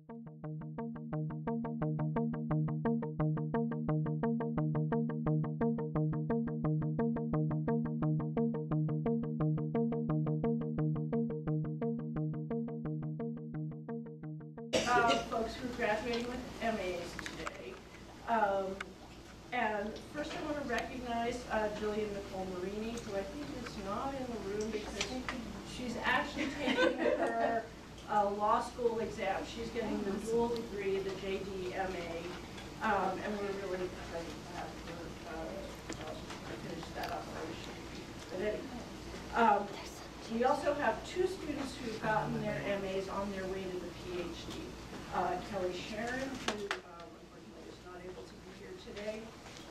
Folks who are graduating with MAs today. And first I want to recognize Jillian Nicole Marini, who I think is not in the room because she's actually taking her law school exam. She's getting the dual degree, the JD-MA, and we're really excited to have her finish that operation. But anyway, we also have two students who've gotten their MAs on their way to the PhD. Kelly Sharon, who unfortunately is not able to be here today,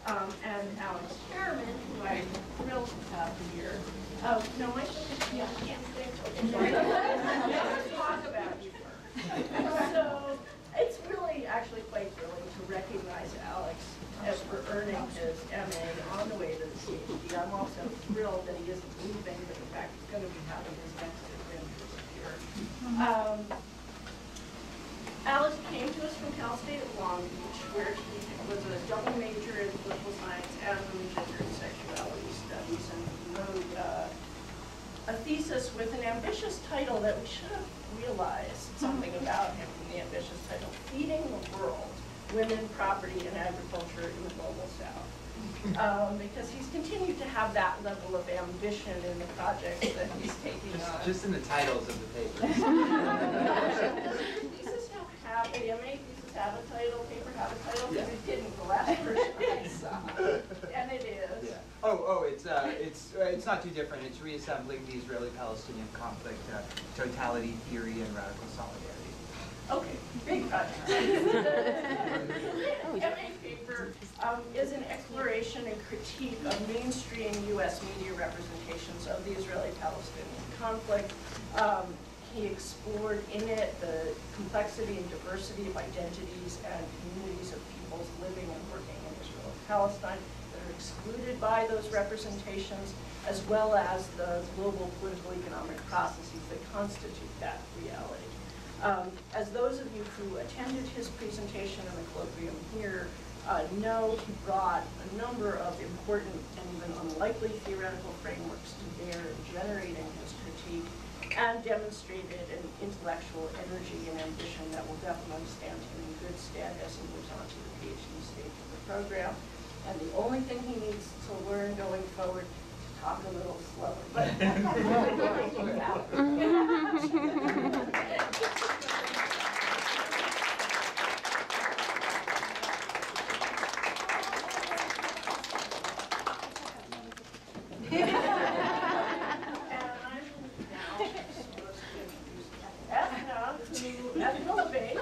and Alex Harriman, who I'm thrilled to have here. No, I can't talk about you first. So it's really actually quite thrilling to recognize Alex as for earning his MA on the way to the PhD. I'm also thrilled that he isn't leaving, but in fact he's going to be having his next adventures here. Alex came to us from Cal State at Long Beach, where he was a double major in political science and gender and sexuality studies, and he wrote a thesis with an ambitious title that we should have realized something about him in the ambitious title: Feeding the World, Women, Property, and Agriculture in the Global South. Because he's continued to have that level of ambition in the projects that he's taking on. Just in the titles of the papers. The MA thesis have a title, paper have a title, because it didn't the last version I saw. And it is. Yeah. It's not too different. It's reassembling the Israeli-Palestinian conflict, totality theory and radical solidarity. Okay, big project. The MA paper is an exploration and critique of mainstream U.S. media representations of the Israeli-Palestinian conflict. He explored in it the complexity and diversity of identities and communities of peoples living and working in Israel and Palestine that are excluded by those representations, as well as the global political economic processes that constitute that reality. As those of you who attended his presentation in the colloquium here know, he brought a number of important and even unlikely theoretical frameworks to bear in generating his critique, and demonstrated an intellectual energy and ambition that will definitely stand him in good stead as he moves on to the PhD stage of the program. And the only thing he needs to learn going forward is to talk a little slower. But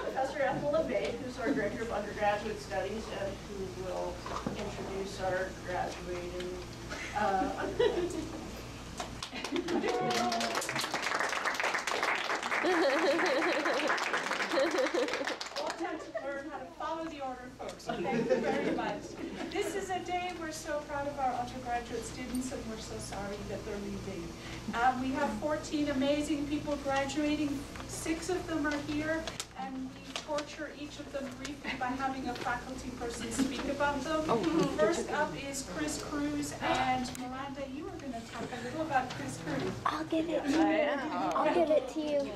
Professor Ethel LeVay, who's our Director of Undergraduate Studies and who will introduce our graduating undergraduates. All time to learn how to follow the order, folks. So thank you very much. This is a day we're so proud of our undergraduate students, and we're so sorry that they're leaving. We have 14 amazing people graduating. 6 of them are here, and we torture each of them briefly by having a faculty person speak about them. First up is Chris Cruz, and Miranda, you are going to talk a little about Chris Cruz. I'll give it to you. I'll give it to you.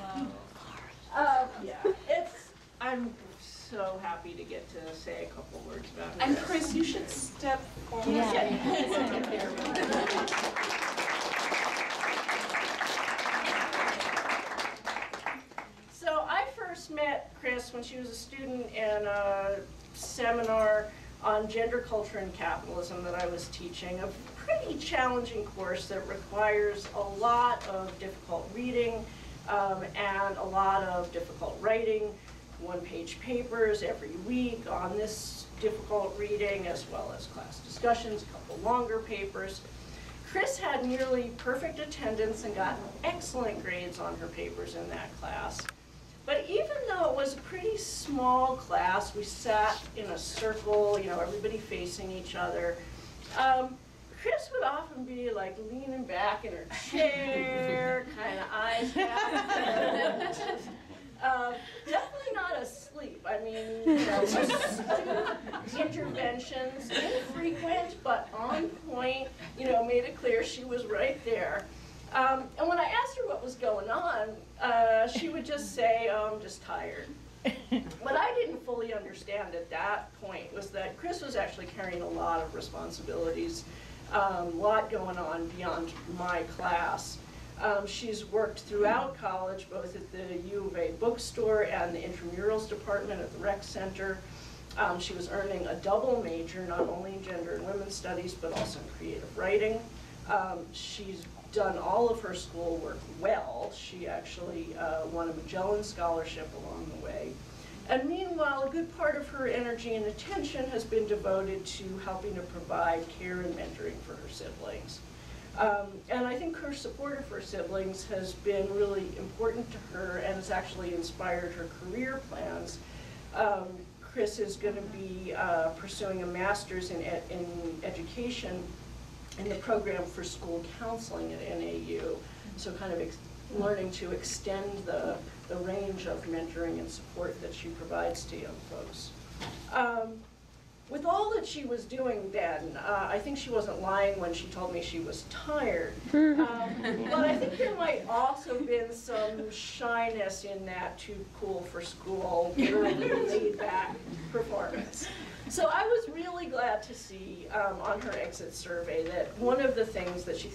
I'm so happy to get to say a couple words about it. And Chris, you should step forward. So I first met Chris when she was a student in a seminar on gender, culture, and capitalism that I was teaching, a pretty challenging course that requires a lot of difficult reading and a lot of difficult writing, one-page papers every week on this difficult reading, as well as class discussions, a couple longer papers. Chris had nearly perfect attendance and got excellent grades on her papers in that class. But even though it was a pretty small class, we sat in a circle, everybody facing each other. Chris would often be like leaning back in her chair, kind of eyes back. Definitely not a mean, interventions, infrequent, but on point, made it clear she was right there. And when I asked her what was going on, she would just say, oh, I'm just tired. What I didn't fully understand at that point was that Chris was actually carrying a lot of responsibilities, a lot going on beyond my class. She's worked throughout college, both at the U of A bookstore and the intramurals department at the rec center. She was earning a double major, not only in gender and women's studies, but also in creative writing. She's done all of her schoolwork well. She actually won a Magellan Scholarship along the way. And meanwhile, a good part of her energy and attention has been devoted to helping to provide care and mentoring for her siblings. And I think her support of her siblings has been really important to her and has actually inspired her career plans. Chris is going to be pursuing a master's in education in the program for school counseling at NAU, so kind of learning to extend the range of mentoring and support that she provides to young folks. With all that she was doing then, I think she wasn't lying when she told me she was tired. But I think there might also have been some shyness in that too cool for school, really laid-back performance. So I was really glad to see on her exit survey that one of the things that she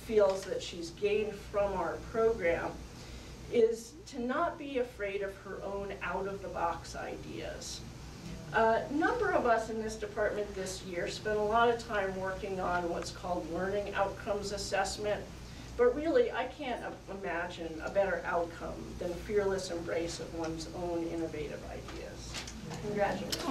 feels that she's gained from our program is to not be afraid of her own out-of-the-box ideas. A number of us in this department this year spent a lot of time working on what's called learning outcomes assessment, but really I can't imagine a better outcome than fearless embrace of one's own innovative ideas. Congratulations.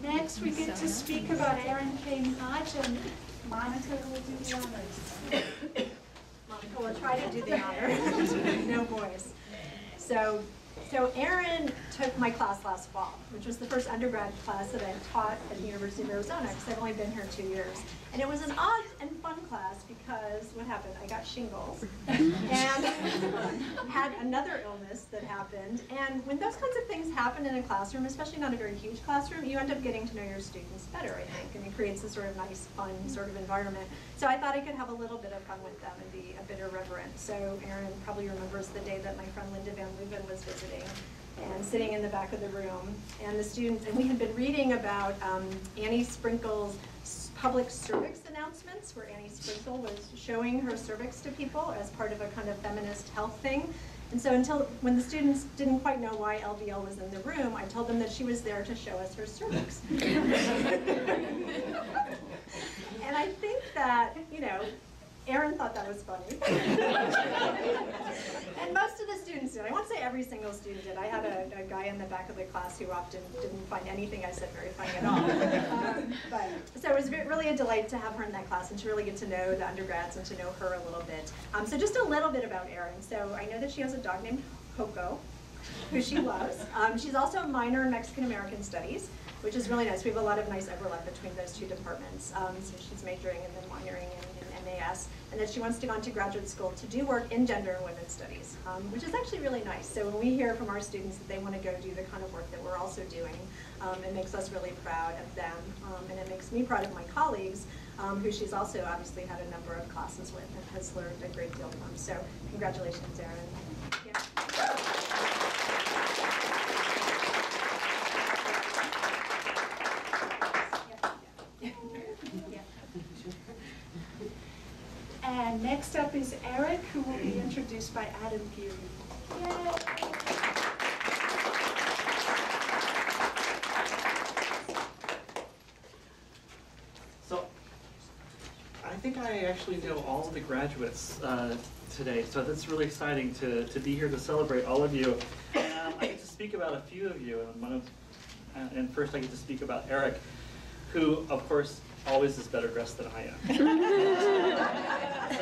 Next, we get to speak about Erin K. Hodge, and Monica will do the honors. Monica will try to do the honors. No boys. So Erin took my class last fall, which was the first undergrad class that I taught at the University of Arizona, because I've only been here 2 years. And it was an odd and fun class because what happened? I got shingles and had another illness that happened. And when those kinds of things happen in a classroom, especially not a very huge classroom, you end up getting to know your students better, I think, and it creates a sort of nice, fun sort of environment. So I thought I could have a little bit of fun with them and be a bit irreverent. So Erin probably remembers the day that my friend Linda Van Leuven was visiting and sitting in the back of the room, and the students, and we had been reading about Annie Sprinkle's public cervix announcements, where Annie Sprinkle was showing her cervix to people as part of a kind of feminist health thing. And so when the students didn't quite know why LVL was in the room, I told them that she was there to show us her cervix. And I think that, Erin thought that was funny. And most of the students did. I won't say every single student did. I had a guy in the back of the class who often didn't find anything I said very funny at all. So it was really a delight to have her in that class and to really get to know the undergrads and to know her a little bit. So just a little bit about Erin. So I know that she has a dog named Coco, who she loves. She's also a minor in Mexican American Studies, which is really nice. We have a lot of nice overlap between those two departments. So she's majoring and then minoring in MAS, and that she wants to go on to graduate school to do work in gender and women's studies, which is actually really nice. So when we hear from our students that they want to go do the kind of work that we're also doing, it makes us really proud of them, and it makes me proud of my colleagues, who she's also obviously had a number of classes with and has learned a great deal from. So congratulations, Erin. Yeah. And next up is Eric, who will be introduced by Adam Geary. Yay! So, I think I actually know all of the graduates today, so that's really exciting to be here to celebrate all of you. I get to speak about a few of you, and first I get to speak about Eric, who, of course, always is better dressed than I am.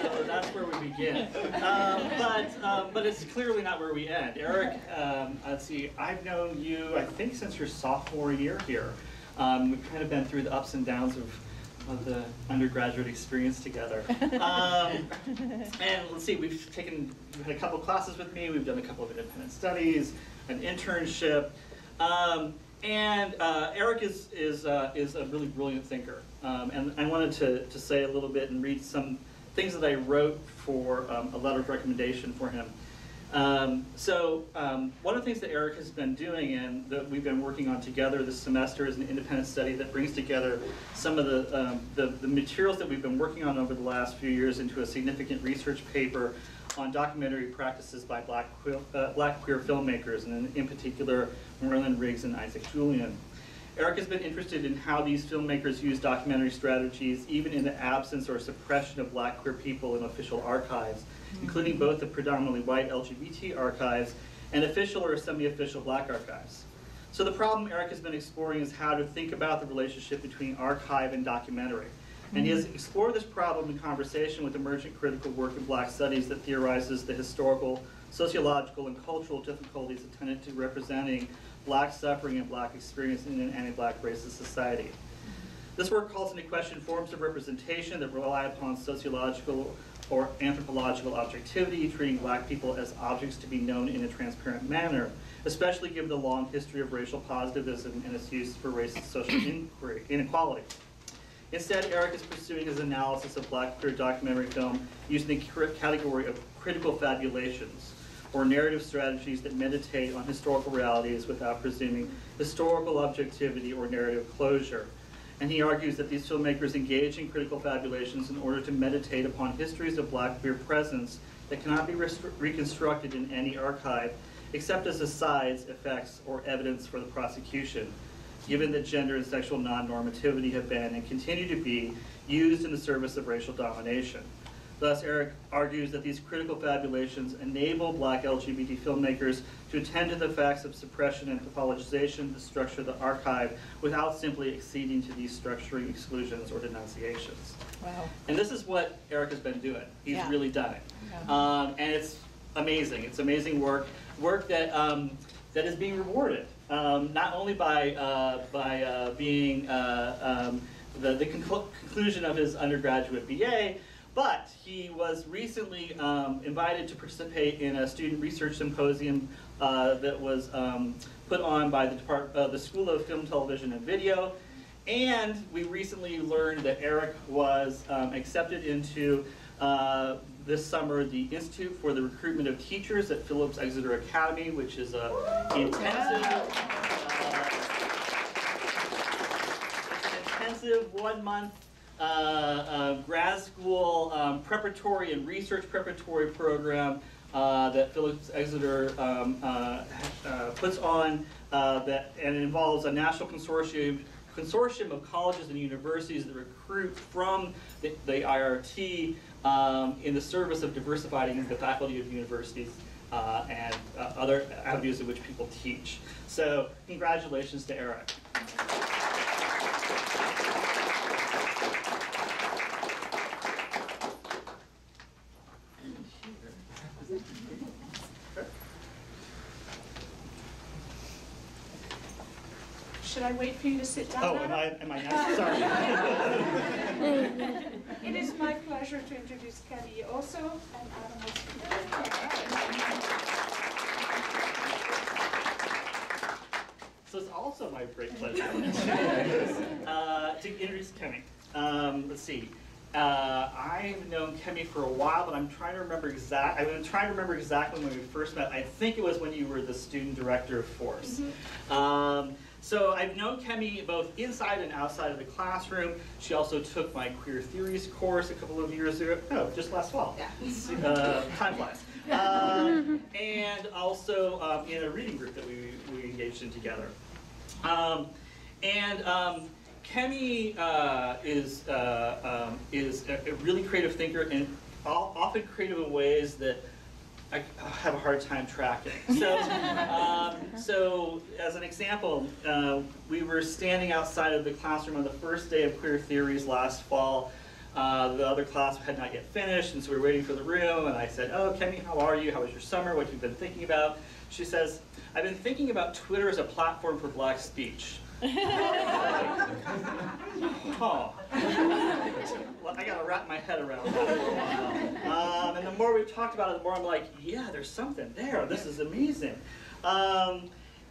So that's where we begin. But it's clearly not where we end. Eric, let's see, I've known you, I think, since your sophomore year here. We've kind of been through the ups and downs of of the undergraduate experience together. And let's see, we've had a couple classes with me, we've done a couple of independent studies, an internship, and Eric is a really brilliant thinker. And I wanted to say a little bit and read some things that I wrote for a letter of recommendation for him. One of the things that Eric has been doing and that we've been working on together this semester is an independent study that brings together some of the materials that we've been working on over the last few years into a significant research paper on documentary practices by black queer filmmakers, and in particular, Merlin Riggs and Isaac Julian. Eric has been interested in how these filmmakers use documentary strategies even in the absence or suppression of black queer people in official archives, including both the predominantly white LGBT archives and official or semi-official black archives. So the problem Eric has been exploring is how to think about the relationship between archive and documentary. And he has explored this problem in conversation with emergent critical work in black studies that theorizes the historical, sociological, and cultural difficulties attendant to representing black suffering and black experience in an anti-black racist society. This work calls into question forms of representation that rely upon sociological or anthropological objectivity, treating black people as objects to be known in a transparent manner, especially given the long history of racial positivism and its use for racist social inequality. Instead, Eric is pursuing his analysis of black queer documentary film using the category of critical fabulations, or narrative strategies that meditate on historical realities without presuming historical objectivity or narrative closure. And he argues that these filmmakers engage in critical fabulations in order to meditate upon histories of black queer presence that cannot be reconstructed in any archive, except as asides, effects, or evidence for the prosecution, given that gender and sexual non-normativity have been and continue to be used in the service of racial domination. Thus, Eric argues that these critical fabulations enable black LGBT filmmakers to attend to the facts of suppression and pathologization to structure the archive without simply acceding to these structuring exclusions or denunciations. Wow. And this is what Eric has been doing. He's really done it. Yeah. And it's amazing. It's amazing work that, that is being rewarded. Not only by being the conclusion of his undergraduate BA, but he was recently invited to participate in a student research symposium that was put on by the School of Film, Television, and Video. And we recently learned that Eric was accepted into this summer the Institute for the Recruitment of Teachers at Phillips Exeter Academy, which is an intensive 1-month grad school preparatory and research preparatory program that Phillips Exeter puts on and it involves a national consortium of colleges and universities that recruit from the IRT in the service of diversifying the faculty of universities and other avenues in which people teach. So congratulations to Eric. Should I wait for you to sit down? Oh, am I next? Sorry. It is my pleasure to introduce Kelly also, and Adam will So it's also my great pleasure to introduce Kemi. Let's see. I've known Kemi for a while, but I'm trying to remember exactly when we first met. I think it was when you were the student director of Force. Mm-hmm. So I've known Kemi both inside and outside of the classroom. She also took my queer theories course a couple of years ago. No, just last fall. Yeah. Time flies. And also in a reading group that we engaged in together. Kemi is a really creative thinker and often creative in ways that I have a hard time tracking. So, so as an example, we were standing outside of the classroom on the first day of Queer Theories last fall. The other class had not yet finished, and so we were waiting for the room, and I said, "Oh, Kemi, how are you? How was your summer? What have you been thinking about?" She says, "I've been thinking about Twitter as a platform for black speech." Oh. I gotta wrap my head around that for a while. And the more we've talked about it, the more I'm like, yeah, there's something there. This is amazing.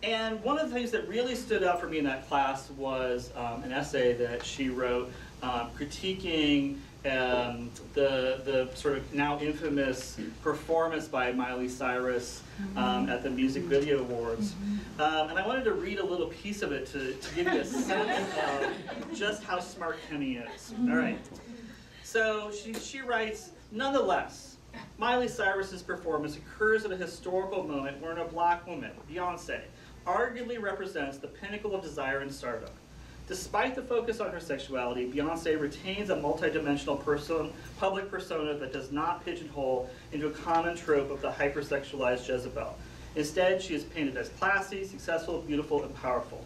And one of the things that really stood out for me in that class was an essay that she wrote critiquing the sort of now infamous performance by Miley Cyrus at the Music Video Awards. And I wanted to read a little piece of it to give you a sense of just how smart Kenny is. All right. So she writes, nonetheless, Miley Cyrus's performance occurs at a historical moment wherein a black woman, Beyonce, arguably represents the pinnacle of desire and stardom. Despite the focus on her sexuality, Beyonce retains a multidimensional public persona that does not pigeonhole into a common trope of the hypersexualized Jezebel. Instead, she is painted as classy, successful, beautiful, and powerful.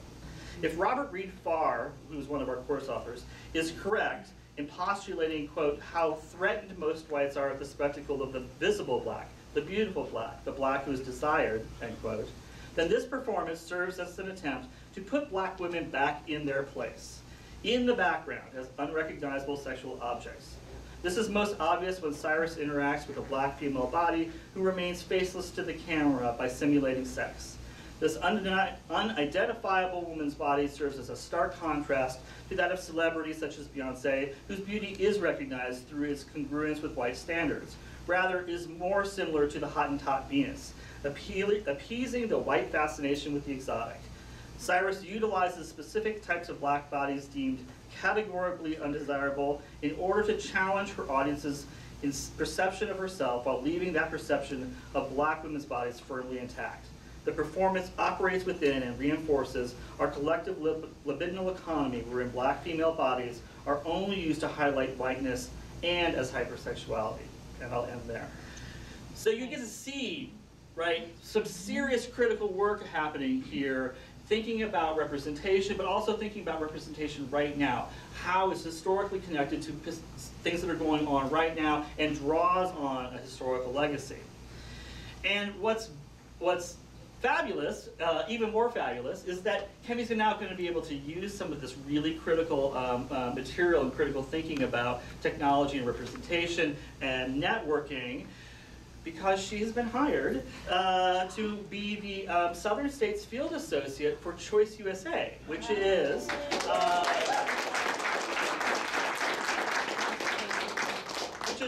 If Robert Reed Farr, who is one of our course authors, is correct in postulating, quote, how threatened most whites are at the spectacle of the visible black, the beautiful black, the black who is desired, end quote, then this performance serves as an attempt to put black women back in their place, in the background as unrecognizable sexual objects. This is most obvious when Cyrus interacts with a black female body who remains faceless to the camera by simulating sex. This unidentifiable woman's body serves as a stark contrast to that of celebrities such as Beyonce, whose beauty is recognized through its congruence with white standards. Rather, is more similar to the Hottentot Venus, appeasing the white fascination with the exotic. Cyrus utilizes specific types of black bodies deemed categorically undesirable in order to challenge her audience's perception of herself while leaving that perception of black women's bodies firmly intact. The performance operates within and reinforces our collective libidinal economy wherein black female bodies are only used to highlight whiteness and as hypersexuality. And I'll end there. So you get to see, right, some serious critical work happening here, thinking about representation, but also thinking about representation right now, how it's historically connected to things that are going on right now and draws on a historical legacy. And what's fabulous, even more fabulous, is that Kemi's now going to be able to use some of this really critical material and critical thinking about technology and representation and networking because she has been hired to be the Southern States Field Associate for Choice USA, which is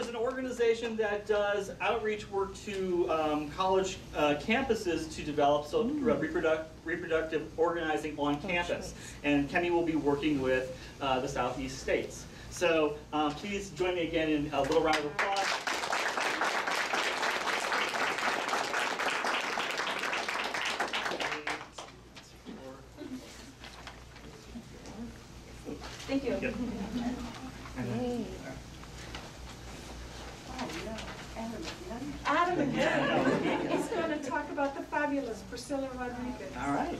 an organization that does outreach work to college campuses to develop reproductive organizing on campus. And Kemi will be working with the Southeast states. So please join me again in a little round of applause. Thank you. Yep. Adam again. He's going to talk about the fabulous Priscilla Rodriguez. All right.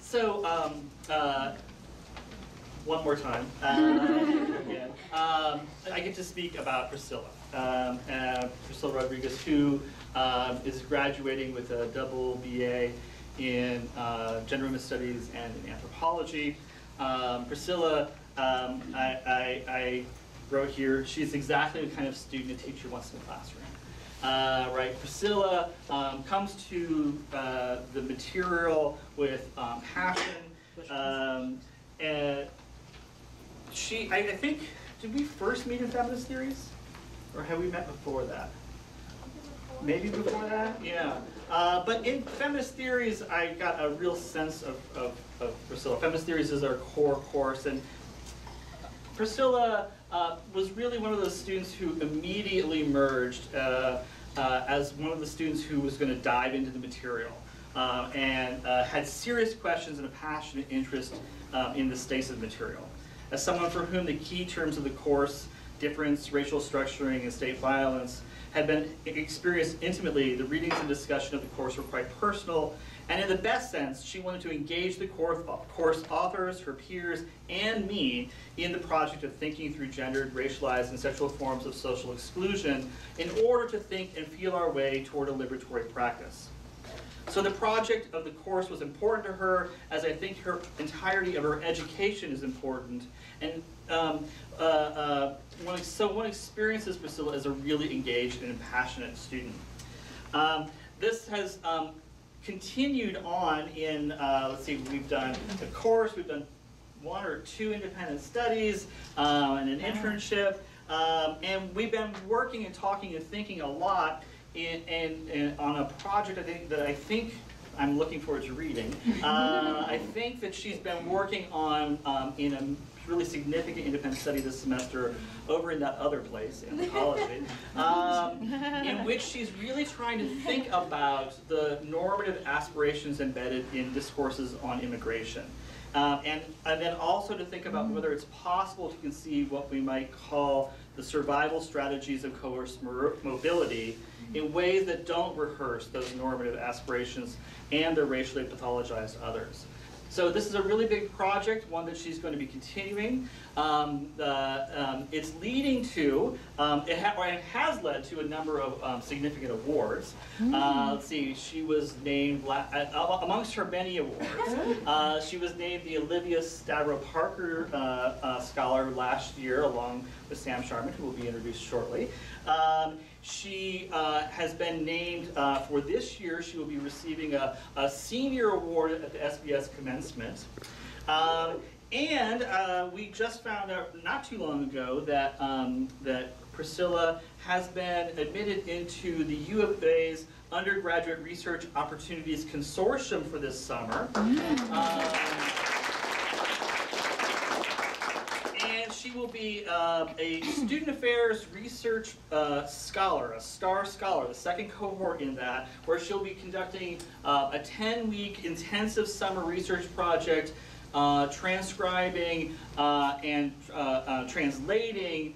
So, one more time, again. I get to speak about Priscilla. Priscilla Rodriguez, who is graduating with a double BA in Gender Women's Studies and in Anthropology. Priscilla, I wrote here, she's exactly the kind of student a teacher wants in the classroom. Right, Priscilla comes to the material with passion, and I think, did we first meet in Feminist Theories? Or have we met before that? Maybe before that? Yeah. But in Feminist Theories, I got a real sense of Priscilla. Feminist Theories is our core course, and Priscilla was really one of those students who immediately emerged as one of the students who was going to dive into the material and had serious questions and a passionate interest in the states of the material. As someone for whom the key terms of the course, difference, racial structuring, and state violence, had been experienced intimately, the readings and discussion of the course were quite personal, and in the best sense, she wanted to engage the course authors, her peers, and me in the project of thinking through gendered, racialized, and sexual forms of social exclusion in order to think and feel our way toward a liberatory practice. So the project of the course was important to her, as I think her entirety of her education is important. And one experiences Priscilla as a really engaged and passionate student. This has continued on in, let's see, we've done the course, we've done 1 or 2 independent studies, and an internship, and we've been working and talking and thinking a lot on a project that I think I'm looking forward to reading. I think that she's been working on in a really significant independent study this semester over in that other place, anthropology, in which she's really trying to think about the normative aspirations embedded in discourses on immigration. And then also to think about whether it's possible to conceive what we might call the survival strategies of coerced mobility in ways that don't rehearse those normative aspirations and the racially pathologized others. So this is a really big project, one that she's going to be continuing. It's leading to, it has led to a number of significant awards. Let's see, she was named, amongst her many awards, she was named the Olivia Stavro Parker Scholar last year, along with Sam Sharman, who will be introduced shortly. She has been named, for this year, she will be receiving a senior award at the SBS commencement. And we just found out not too long ago that, that Priscilla has been admitted into the U of A's Undergraduate Research Opportunities Consortium for this summer. She will be a Student Affairs Research Scholar, a STAR Scholar, the second cohort in that, where she'll be conducting a 10-week intensive summer research project, transcribing and translating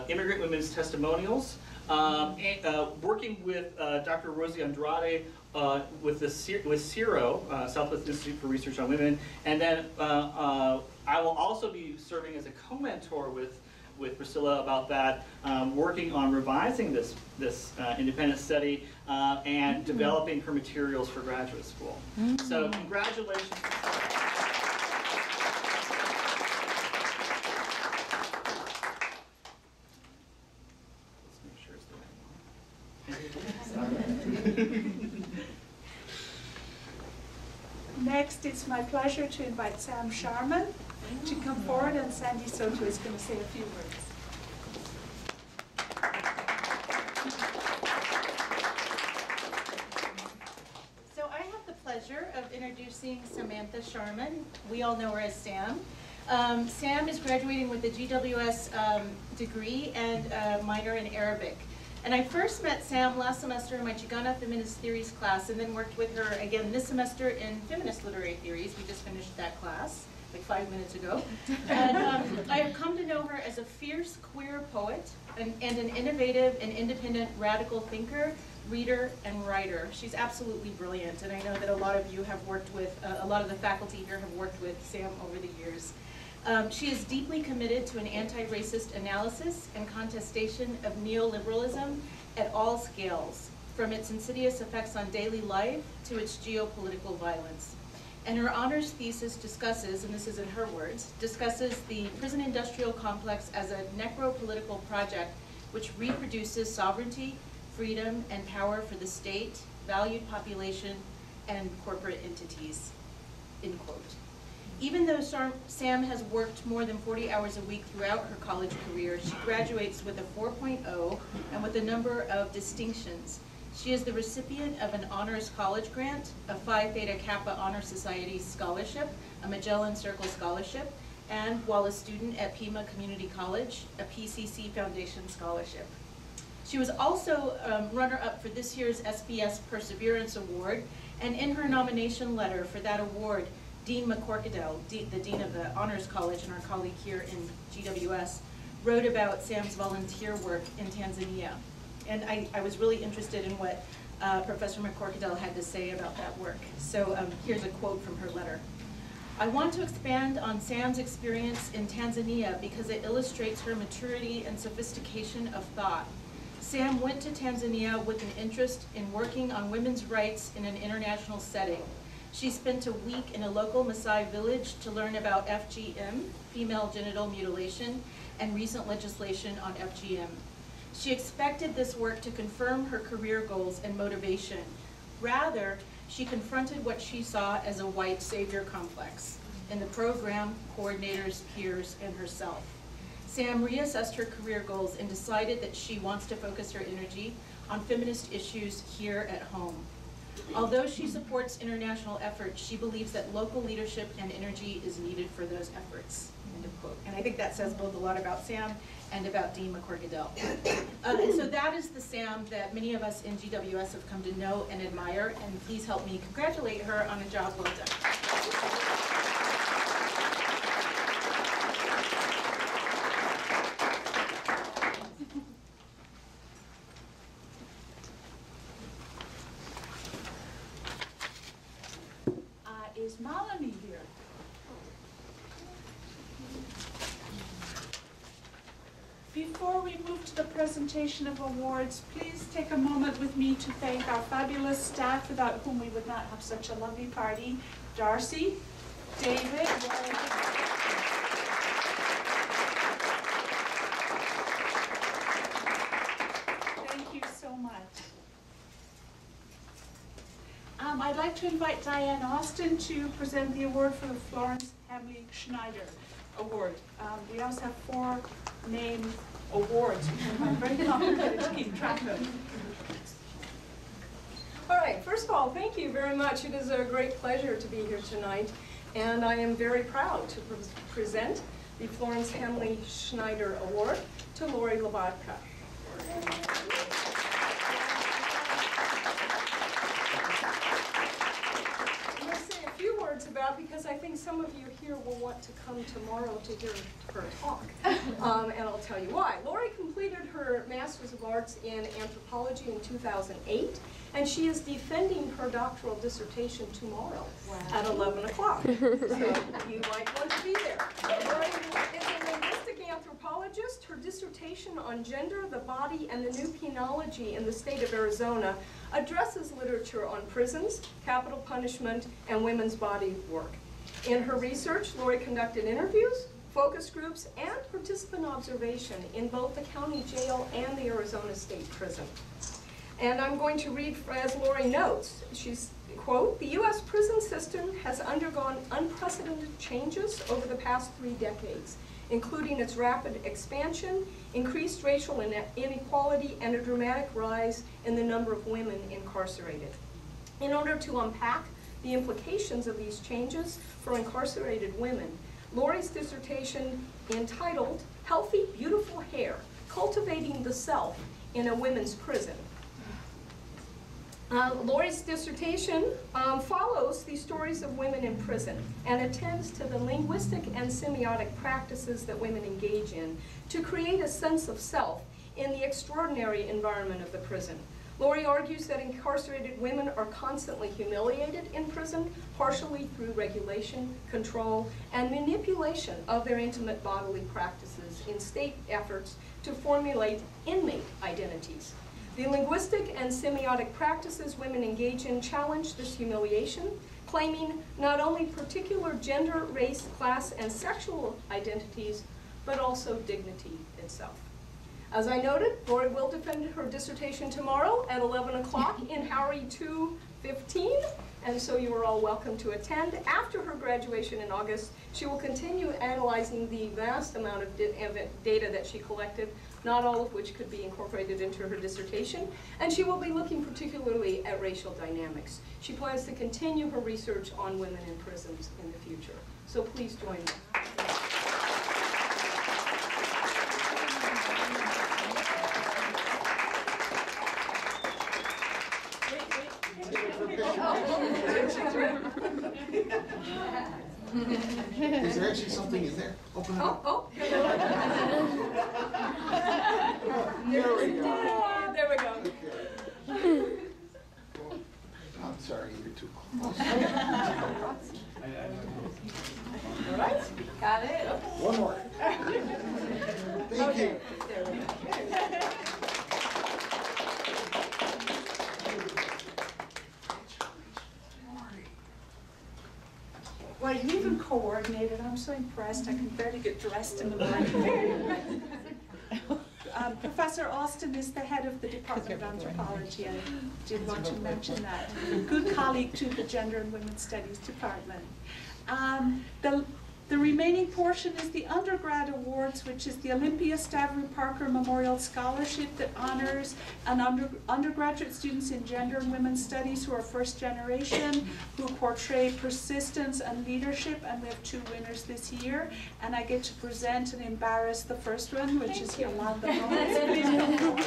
immigrant women's testimonials, and working with Dr. Rosie Andrade with CIRO, Southwest Institute for Research on Women, and then I will also be serving as a co-mentor with Priscilla about that, working on revising this independent study and developing her materials for graduate school. So congratulations. Let's make sure it's the right one. Next, it's my pleasure to invite Sam Sharman to come forward, and Sandy Soto is going to say a few words. So I have the pleasure of introducing Samantha Sharman. We all know her as Sam. Sam is graduating with a GWS degree and a minor in Arabic. And I first met Sam last semester in my Chicana Feminist Theories class, and then worked with her again this semester in Feminist Literary Theories. We just finished that class like 5 minutes ago. And I have come to know her as a fierce queer poet and an innovative and independent radical thinker, reader, and writer. She's absolutely brilliant, and I know that a lot of you have worked with, a lot of the faculty here have worked with Sam over the years. She is deeply committed to an anti-racist analysis and contestation of neoliberalism at all scales, from its insidious effects on daily life to its geopolitical violence. And her honors thesis discusses, and this is in her words, discusses the prison industrial complex as a necropolitical project which reproduces sovereignty, freedom, and power for the state, valued population, and corporate entities, end quote. Even though Sam has worked more than 40 hours a week throughout her college career, she graduates with a 4.0 and with a number of distinctions. She is the recipient of an honors college grant, a Phi Theta Kappa Honor Society scholarship, a Magellan Circle scholarship, and while a student at Pima Community College, a PCC Foundation scholarship. She was also runner-up for this year's SBS Perseverance Award, and in her nomination letter for that award, Dean McCorkadell, the Dean of the Honors College and our colleague here in GWS, wrote about Sam's volunteer work in Tanzania. And I was really interested in what Professor McCorkadell had to say about that work. So here's a quote from her letter. I want to expand on Sam's experience in Tanzania because it illustrates her maturity and sophistication of thought. Sam went to Tanzania with an interest in working on women's rights in an international setting. She spent a week in a local Maasai village to learn about FGM, female genital mutilation, and recent legislation on FGM. She expected this work to confirm her career goals and motivation. Rather, she confronted what she saw as a white savior complex in the program, coordinators, peers, and herself. Sam reassessed her career goals and decided that she wants to focus her energy on feminist issues here at home. Although she supports international efforts, she believes that local leadership and energy is needed for those efforts. End of quote. And I think that says both a lot about Sam and about Dean McCorkadell. And so that is the Sam that many of us in GWS have come to know and admire, and please help me congratulate her on a job well done. Is Malini here? Before we move to the presentation of awards, please take a moment with me to thank our fabulous staff without whom we would not have such a lovely party. Darcy, David, thank you so much. I'd like to invite Diane Austin to present the award for the Florence Hamley Schneider Award. We also have 4 named awards, which are very complicated to keep track of. All right, first of all, thank you very much. It is a great pleasure to be here tonight, and I am very proud to present the Florence Hamley Schneider Award to Lori Lobatka. About, because I think some of you here will want to come tomorrow to hear her talk, and I'll tell you why. Lori completed her Master's of Arts in Anthropology in 2008, and she is defending her doctoral dissertation tomorrow at 11 o'clock. So you might want to be there. Lori is a linguistic anthropologist. Her dissertation on gender, the body, and the new penology in the state of Arizona addresses literature on prisons, capital punishment, and women's body work. In her research, Lori conducted interviews, focus groups, and participant observation in both the county jail and the Arizona State Prison. And I'm going to read as Lori notes. She's, quote, "The U.S. prison system has undergone unprecedented changes over the past 3 decades, including its rapid expansion, increased racial inequality, and a dramatic rise in the number of women incarcerated. In order to unpack the implications of these changes for incarcerated women, Lori's dissertation entitled Healthy, Beautiful Hair, Cultivating the Self in a Women's Prison. Lori's dissertation follows the stories of women in prison and attends to the linguistic and semiotic practices that women engage in to create a sense of self in the extraordinary environment of the prison. Lori argues that incarcerated women are constantly humiliated in prison, partially through regulation, control, and manipulation of their intimate bodily practices in state efforts to formulate inmate identities. The linguistic and semiotic practices women engage in challenge this humiliation, claiming not only particular gender, race, class, and sexual identities, but also dignity itself. As I noted, Lori will defend her dissertation tomorrow at 11 o'clock in Howry 215, and so you are all welcome to attend. After her graduation in August, she will continue analyzing the vast amount of data that she collected, not all of which could be incorporated into her dissertation, and she will be looking particularly at racial dynamics. She plans to continue her research on women in prisons in the future. So please join me. Is there actually something in there? Open it up. Oh. There we go. There we go. Okay. I'm sorry, you're too close. All right, got it. One more. Thank you. There we go. Well, you even coordinated. I'm so impressed. I can barely get dressed in the morning. Professor Austin is the head of the Department of Anthropology. I did want to mention that. Good colleague to the Gender and Women's Studies Department. The remaining portion is the undergrad awards, which is the Olympia Stavry Parker Memorial Scholarship that honors undergraduate students in gender and women's studies who are first generation, who portray persistence and leadership, and we have 2 winners this year. And I get to present and embarrass the first one, which is Yolanda Gomez. Please come forward.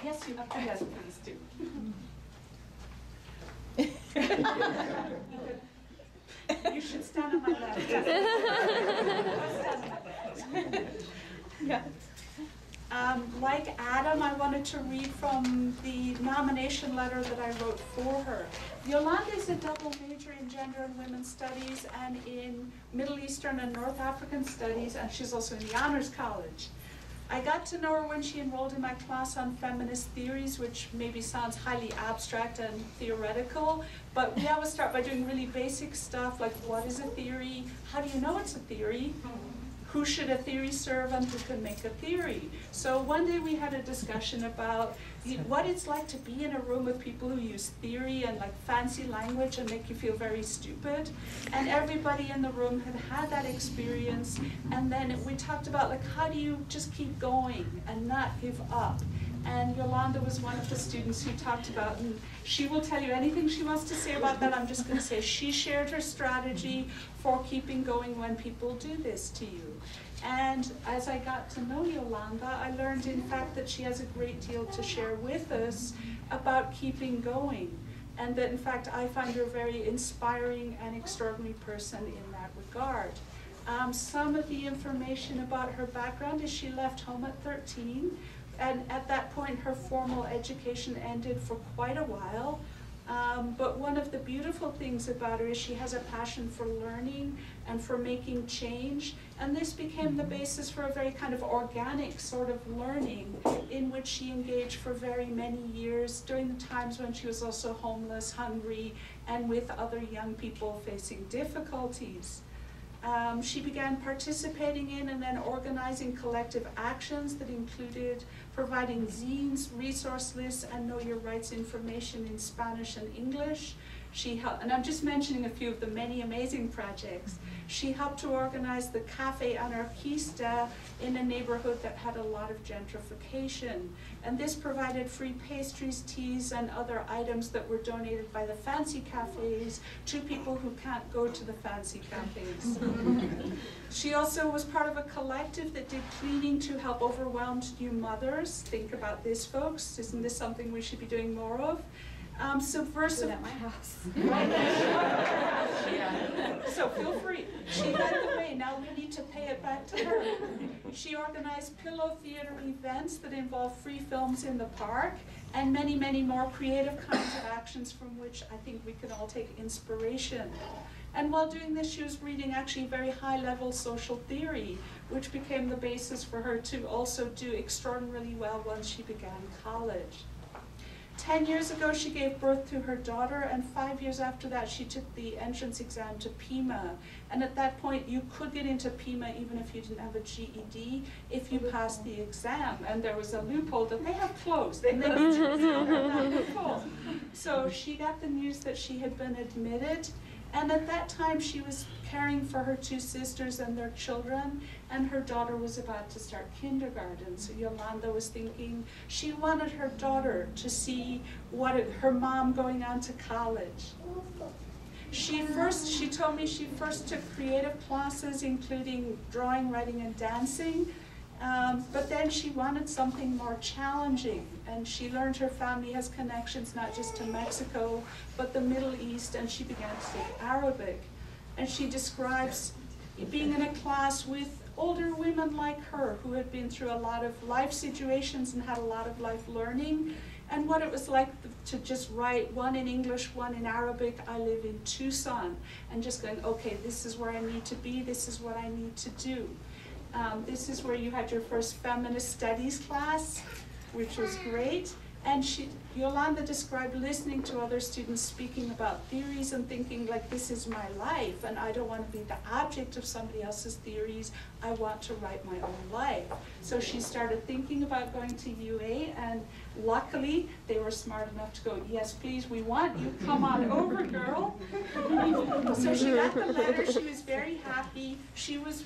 Yes, you have to. Yes, please do. You should stand on my left. Yeah. Like Adam, I wanted to read from the nomination letter that I wrote for her. Yolanda is a double major in gender and women's studies and in Middle Eastern and North African studies, and she's also in the Honors College. I got to know her when she enrolled in my class on feminist theories, which maybe sounds highly abstract and theoretical, but we always start by doing really basic stuff like what is a theory, how do you know it's a theory, who should a theory serve, and who can make a theory. So one day we had a discussion about what it's like to be in a room with people who use theory and like fancy language and make you feel very stupid. And everybody in the room had had that experience. And then we talked about like, how do you just keep going and not give up? And Yolanda was one of the students who talked about, and she will tell you anything she wants to say about that. I'm just going to say she shared her strategy for keeping going when people do this to you. And as I got to know Yolanda, I learned in fact that she has a great deal to share with us about keeping going. And that in fact I find her a very inspiring and extraordinary person in that regard. Some of the information about her background is she left home at 13. And at that point, her formal education ended for quite a while. But one of the beautiful things about her is she has a passion for learning and for making change. And this became the basis for a very kind of organic sort of learning in which she engaged for very many years during the times when she was also homeless, hungry, and with other young people facing difficulties. She began participating in and then organizing collective actions that included providing zines, resource lists, and Know Your Rights information in Spanish and English. She helped, and I'm just mentioning a few of the many amazing projects. She helped to organize the Café Anarquista in a neighborhood that had a lot of gentrification. And this provided free pastries, teas, and other items that were donated by the fancy cafes to people who can't go to the fancy cafes. She also was part of a collective that did cleaning to help overwhelmed new mothers. Think about this, folks. Isn't this something we should be doing more of? Subversive at my house. So feel free. She led the way. Now we need to pay it back to her. She organized pillow theater events that involve free films in the park and many, many more creative kinds of actions from which I think we can all take inspiration. And while doing this, she was reading actually very high-level social theory, which became the basis for her to also do extraordinarily well once she began college. 10 years ago, she gave birth to her daughter, and 5 years after that, she took the entrance exam to Pima. And at that point, you could get into Pima even if you didn't have a GED, if you passed the exam. And there was a loophole that they have closed. They never that loophole. So she got the news that she had been admitted. And at that time, she was caring for her 2 sisters and their children, and her daughter was about to start kindergarten. So Yolanda was thinking she wanted her daughter to see her mom going on to college. She told me she first took creative classes, including drawing, writing, and dancing. But then she wanted something more challenging, and she learned her family has connections not just to Mexico, but the Middle East, and she began to take Arabic. And she describes being in a class with older women like her who had been through a lot of life situations and had a lot of life learning, and what it was like to just write one in English, one in Arabic. I live in Tucson, and just going, okay, this is where I need to be, this is what I need to do. This is where you had your first feminist studies class, which was great. And Yolanda described listening to other students speaking about theories and thinking like, this is my life and I don't want to be the object of somebody else's theories. I want to write my own life. So she started thinking about going to UA, and luckily they were smart enough to go, yes please, we want you, come on over girl. So she got the letter, she was very happy. She was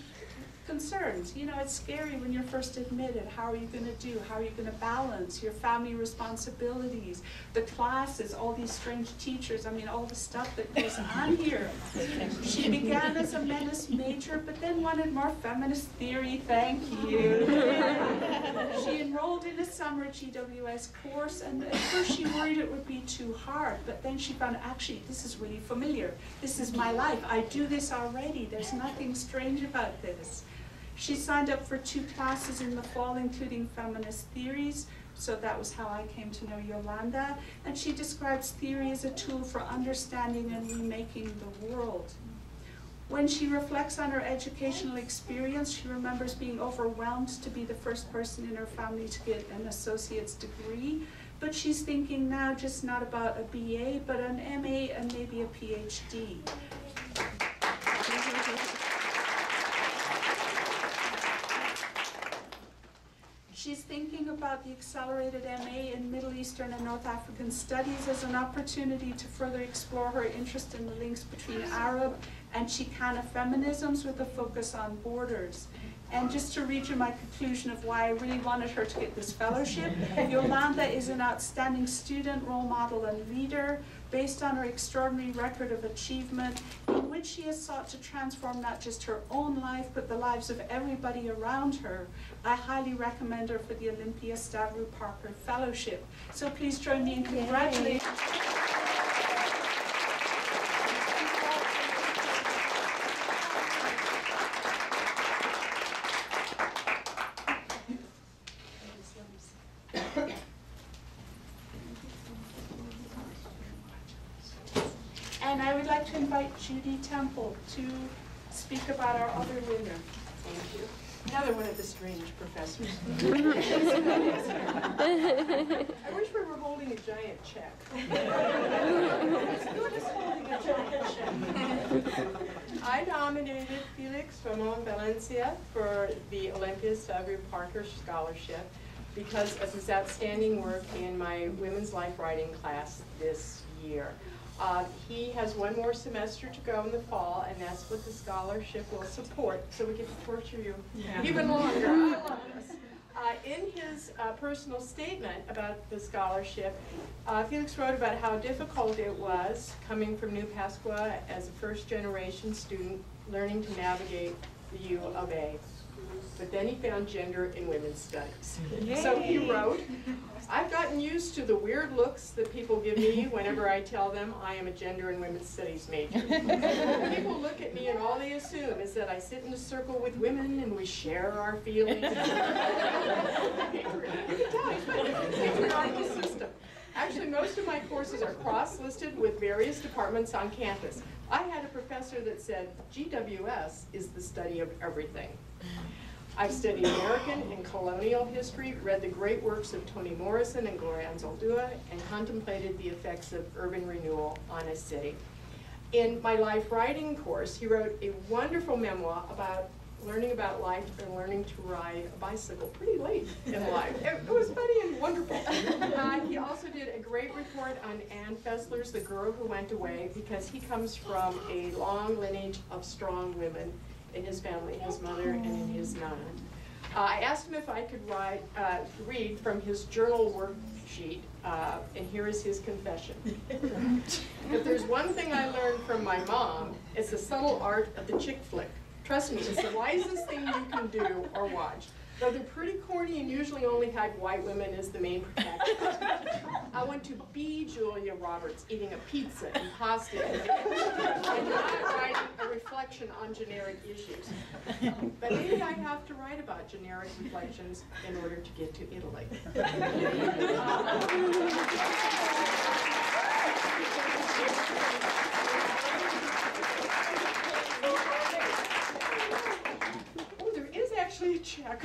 concerned. You know, it's scary when you're first admitted. How are you going to do? How are you going to balance your family responsibilities, the classes, all these strange teachers, I mean, all the stuff that goes on here. She began as a menace major, but then wanted more feminist theory, thank you. She enrolled in a summer GWS course, and at first she worried it would be too hard, but then she found, actually, this is really familiar. This is my life. I do this already. There's nothing strange about this. She signed up for 2 classes in the fall, including feminist theories, so that was how I came to know Yolanda. And she describes theory as a tool for understanding and remaking the world. When she reflects on her educational experience, she remembers being overwhelmed to be the first person in her family to get an associate's degree. But she's thinking now just not about a BA, but an MA and maybe a PhD. She's thinking about the accelerated MA in Middle Eastern and North African Studies as an opportunity to further explore her interest in the links between Arab and Chicana feminisms with a focus on borders. And just to reach my conclusion of why I really wanted her to get this fellowship, Yolanda is an outstanding student, role model, and leader based on her extraordinary record of achievement, in which she has sought to transform not just her own life, but the lives of everybody around her. I highly recommend her for the Olympia Stavru Parker Fellowship. So please join me in congratulating her. And I would like to invite Judy Temple to speak about our other winner. Thank you. Another one of the strange professors. I wish we were holding a giant check. Who is holding a giant check? I nominated Felix Ramon Valencia for the Olympia Stavru Parker Scholarship because of his outstanding work in my women's life writing class this year. He has one more semester to go in the fall, and that's what the scholarship will support, so we get to torture you even longer. I love this. In his personal statement about the scholarship, Felix wrote about how difficult it was coming from New Pascua as a first-generation student learning to navigate the U of A. But then he found gender in women's studies. Yay. So he wrote, I've gotten used to the weird looks that people give me whenever I tell them I am a gender and women's studies major. People look at me and all they assume is that I sit in a circle with women and we share our feelings. You can tell he's patriotic system. Actually, most of my courses are cross-listed with various departments on campus. I had a professor that said, GWS is the study of everything. I've studied American and colonial history, read the great works of Toni Morrison and Gloria Anzaldúa, and contemplated the effects of urban renewal on a city. In my life writing course, he wrote a wonderful memoir about learning about life and learning to ride a bicycle pretty late in life. It was funny and wonderful. He also did a great report on Ann Fessler's The Girl Who Went Away, because he comes from a long lineage of strong women in his family, his mother and in his nun. I asked him if I could read from his journal worksheet, and here is his confession. If there's one thing I learned from my mom, it's the subtle art of the chick flick. Trust me, it's the wisest thing you can do or watch. Though they're pretty corny and usually only have white women as the main protagonist. I want to be Julia Roberts eating a pizza and pasta and not writing a reflection on generic issues. But maybe I have to write about generic reflections in order to get to Italy. Oh, there is actually a check.